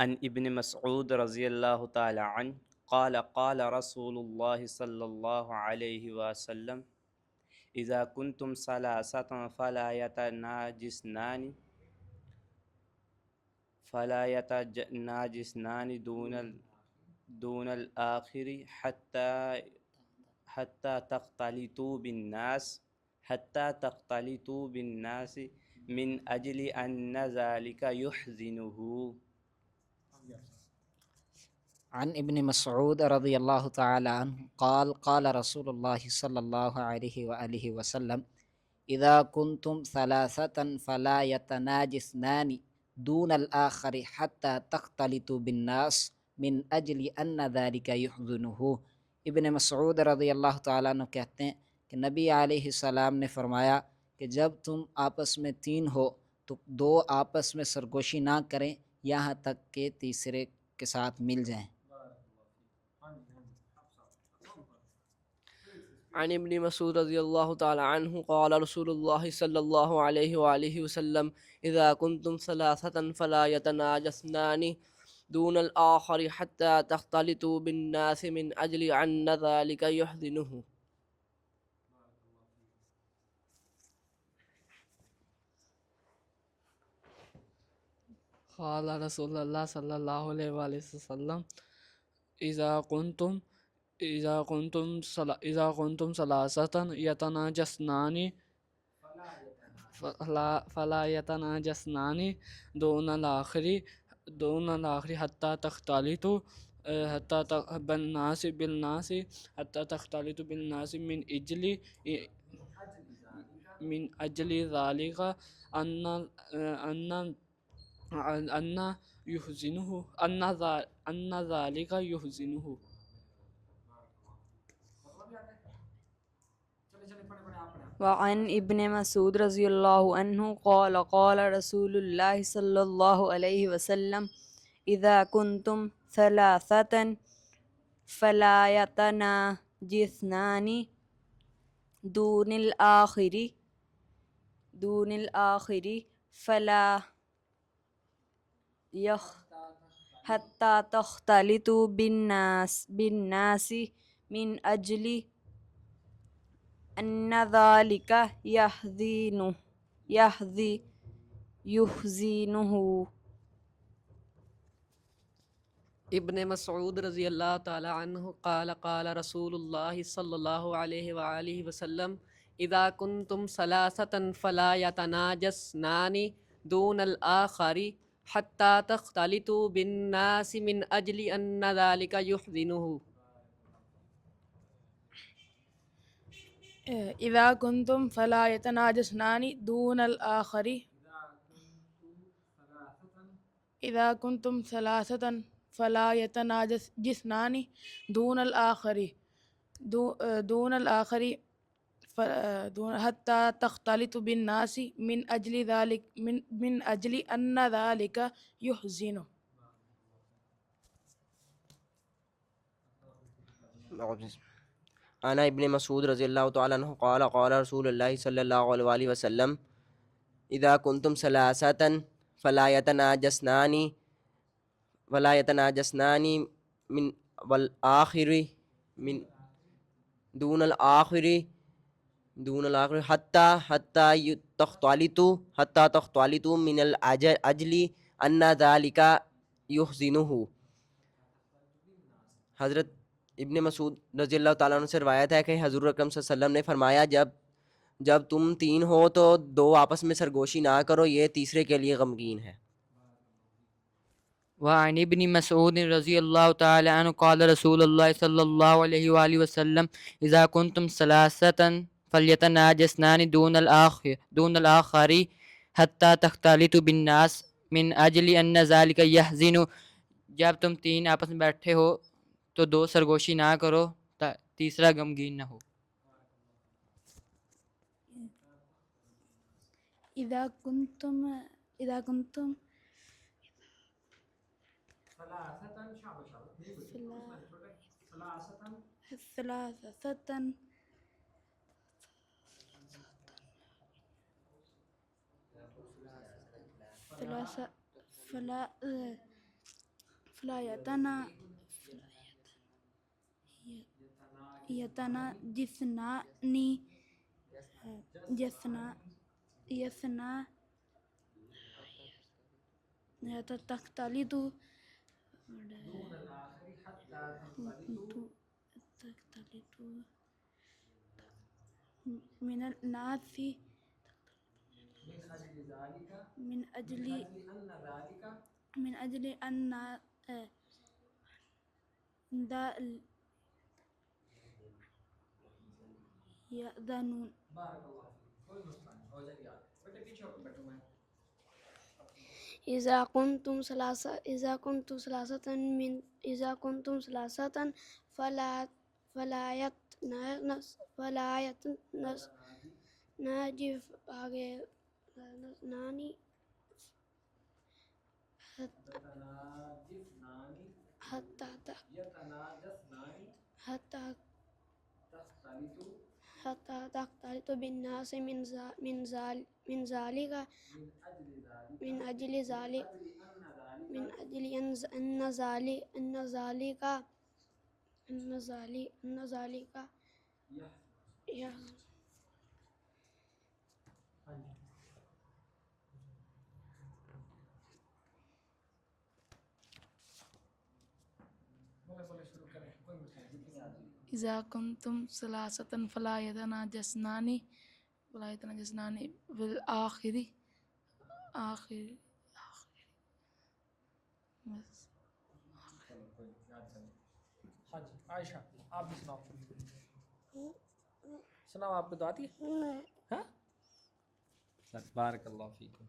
عن ابن مسعود رضی اللہ تعالی عنہ قال قال رسول اللہ صلی اللہ علیہ وسلم اذا کنتم ثلاثة فلا يتناجسنان دون الآخر حتى تختلطوا بالناس من أجل أن ذلك يحزنه. عن ابن مسعود رضی اللہ تعالی عنہ قال قال رسول اللہ صلی اللہ علیہ وآلہ وسلم اذا کنتم ثلاثة فلا يتناجسنان دون الآخر حتى تختلطوا بالناس من اجل ان ذلك يحزنه. ابن مسعود رضی اللہ تعالیٰ عنہ کہتے ہیں کہ نبی علیہ السلام نے فرمایا کہ جب تم آپس میں تین ہو تو دو آپس میں سرگوشی نہ کریں یہاں تک کہ تیسرے کے ساتھ مل جائیں. عن ابن مسعود رضی اللہ تعالی عنہ قال رسول اللہ صلی اللہ علیہ وآلہ وسلم اذا کنتم ثلاثة فلا يتناجسنان دون الآخر حتى تختلطوا بالناس من اجل ان ذلك يحزنه. قال رسول اللہ صلی اللہ علیہ وآلہ وسلم اذا كنتم ثلاثة يتناجسنان فلا يتناجسنان دون الآخر حتى تختلطوا بالناس حتى تختلطوا بالناس من أجل ذلك أن يحزنه أن ذلك يحزنه. وعن ابن مسعود رضی اللہ عنہ قال قال رسول اللہ صلی اللہ علیہ وسلم اذا کنتم ثلاثة فلا يتناجسنان دون الآخر فلا حتى تختلطوا بالناس من أجل أن ذلك يحزنه. ابن مسعود رضی اللہ تعالی عنہ قال قال رسول اللہ صلی اللہ علیہ وآلہ وسلم اذا کنتم ثلاثة فلا يتناجسنان دون الآخر حتى تختلطوا بالناس من اجل ان ذلك يحزنه. اذا کنتم فلا يتناجسنان دون الآخر اذا کنتم ثلاثة فلا يتناجسنان دون الآخر حتى تختلطوا بالناس من أجل أن ذلك يحزنه. انا ابن مسعود رضی اللہ تعالیٰ عنہ قال قال رسول اللہ صلی اللہ علیہ وآلہ وسلم اذا کنتم ثلاثة فلا يتناجسنان من والآخر من دون الآخر حتى تختلطوا من الأجل أن ذلك يحزنه. حضرت ابن مسعود رضی اللہ تعالیٰ عنہ سے روایت ہے کہ حضور اکرم صلی اللہ علیہ وسلم نے فرمایا جب تم تین ہو تو دو آپس میں سرگوشی نہ کرو، یہ تیسرے کے لیے غمگین ہے. وعن ابن مسعود رضی اللہ تعالی عنہ قال رسول اللہ صلی اللہ علیہ وآلہ وسلم اذا کنتم ثلاثة فلیتناجسنان دون الآخر حتى تختلطوا بالناس من اجل ان ذلك يحزن. جب تم تین آپس میں بیٹھے ہو تو دو سرگوشی نہ کرو تیسرا غمگین نہ ہو. اذا کنتم ثلاثة فلا يتناجسنان تختلط من الناس من أجل أن يأذنون. إذا كنتم ثلاثة فلا يتناجف ناني حتى تختلط بالناس من أجل أن ذلك يحصل. إذا كنتم ثلاثة فلا يتناجسنان بالآخر بس. ہاں جی عائشہ آپ بھی سناؤ. سناؤ آپ کو تو آتی ہے. ہاں بارک اللہ فیکم.